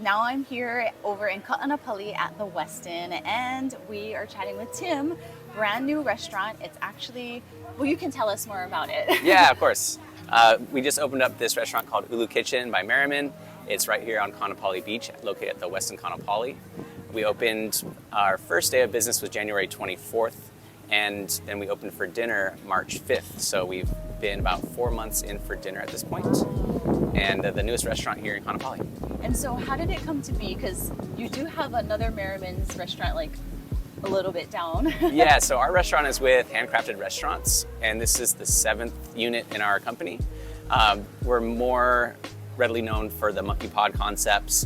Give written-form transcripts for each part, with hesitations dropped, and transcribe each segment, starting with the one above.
now I'm here over in Ka'anapali at the Westin, and we are chatting with Tim. Brand new restaurant. It's actually, well, you can tell us more about it. Yeah, of course. We just opened up this restaurant called Ulu Kitchen by Merriman. It's right here on Ka'anapali Beach, located at the Westin Ka'anapali. We opened, our first day of business was January 24th, and then we opened for dinner March 5th. So we've been about 4 months in for dinner at this point, and the newest restaurant here in Ka'anapali. And so how did it come to be? Because you do have another Merriman's restaurant like a little bit down. Yeah, so our restaurant is with Handcrafted Restaurants, and this is the 7th unit in our company. We're more readily known for the monkey pod concepts.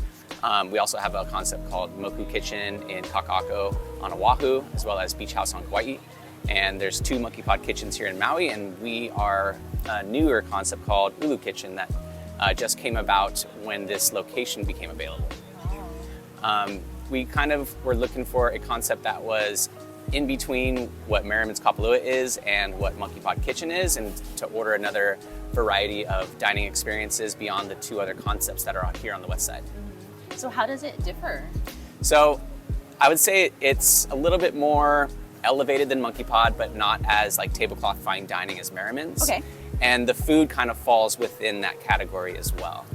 We also have a concept called Ulu Kitchen in Kaka'ako on Oahu, as well as Beach House on Kauai. And there's 2 monkey pod kitchens here in Maui, and we are a newer concept called Ulu Kitchen that just came about when this location became available. We kind of were looking for a concept that was in between what Merriman's Kapalua is and what Monkey Pod Kitchen is, and to order another variety of dining experiences beyond the 2 other concepts that are out here on the west side. So how does it differ? So I would say it's a little bit more elevated than Monkey Pod, but not as like tablecloth fine dining as Merriman's. Okay. And the food kind of falls within that category as well.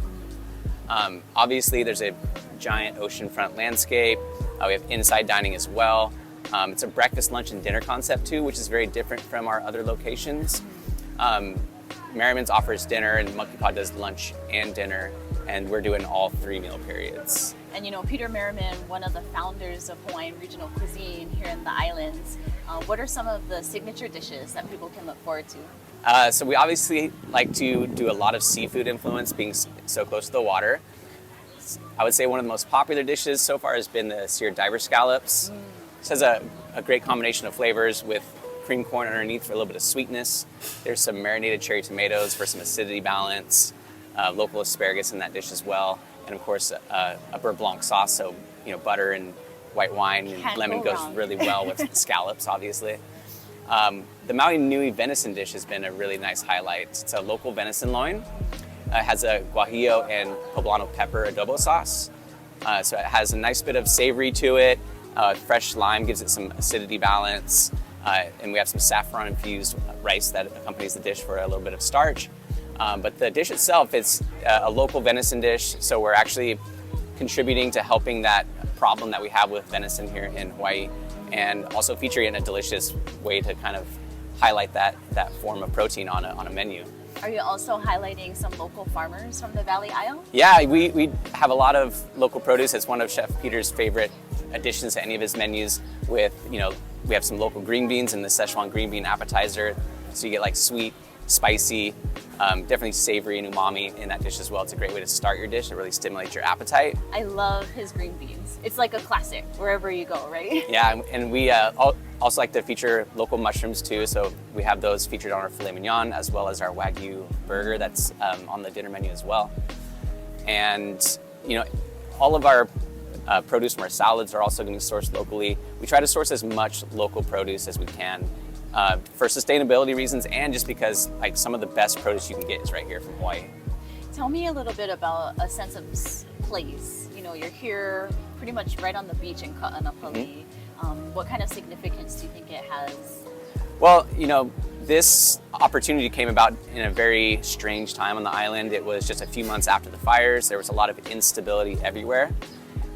Obviously, there's a giant oceanfront landscape. We have inside dining as well. It's a breakfast, lunch, and dinner concept too, which is very different from our other locations. Merriman's offers dinner, and Monkey Pod does lunch and dinner, and we're doing all 3 meal periods. And you know, Peter Merriman, one of the founders of Hawaiian regional cuisine here in the islands, what are some of the signature dishes that people can look forward to? So we obviously like to do a lot of seafood influence, being so close to the water. I would say one of the most popular dishes so far has been the seared diver scallops. This has a great combination of flavors with cream corn underneath for a little bit of sweetness. There's some marinated cherry tomatoes for some acidity balance, local asparagus in that dish as well, and of course a beurre blanc sauce, so you know, butter and white wine and lemon goes really well with the scallops, obviously. The Maui Nui venison dish has been a really nice highlight. It's a local venison loin. It has a guajillo and poblano pepper adobo sauce. So it has a nice bit of savory to it. Fresh lime gives it some acidity balance. And we have some saffron infused rice that accompanies the dish for a little bit of starch. But the dish itself, it's a local venison dish. So we're actually contributing to helping that problem that we have with venison here in Hawaii, and also featuring it in a delicious way to kind of highlight that form of protein on a menu. Are you also highlighting some local farmers from the Valley Isle? Yeah, we have a lot of local produce. It's one of Chef Peter's favorite additions to any of his menus. With, you know, we have some local green beans in the Szechuan green bean appetizer, so you get like sweet, spicy, definitely savory and umami in that dish as well. It's a great way to start your dish. It really stimulates your appetite. I love his green beans. It's like a classic wherever you go, right? Yeah, and we also like to feature local mushrooms too. So we have those featured on our filet mignon, as well as our Wagyu burger that's on the dinner menu as well. And you know, all of our produce from our salads are also going to be sourced locally. We try to source as much local produce as we can. For sustainability reasons, and just because like some of the best produce you can get is right here from Hawaii. Tell me a little bit about a sense of place. You know, you're here pretty much right on the beach in Ka'anapali. What kind of significance do you think it has? Well, you know, this opportunity came about in a very strange time on the island. It was just a few months after the fires. There was a lot of instability everywhere,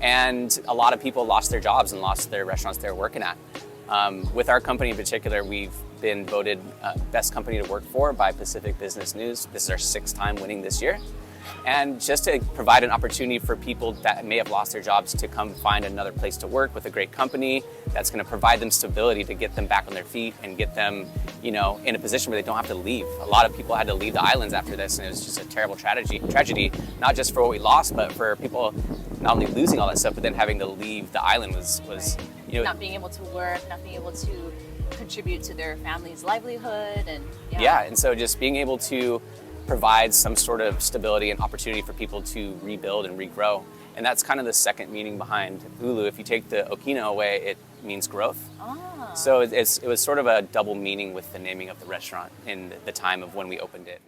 and a lot of people lost their jobs and lost their restaurants they were working at. With our company in particular, we've been voted best company to work for by Pacific Business News. This is our 6th time winning this year. And just to provide an opportunity for people that may have lost their jobs to come find another place to work with a great company that's going to provide them stability to get them back on their feet and get them, you know, in a position where they don't have to leave. A lot of people had to leave the islands after this, and it was just a terrible tragedy, not just for what we lost, but for people not only losing all that stuff, but then having to leave the island was right. You know, not being able to work, not being able to contribute to their family's livelihood, and yeah, and so just being able to provide some sort of stability and opportunity for people to rebuild and regrow. And that's kind of the second meaning behind Ulu. If you take the Okina away, it means growth. So it was sort of a double meaning with the naming of the restaurant in the time of when we opened it.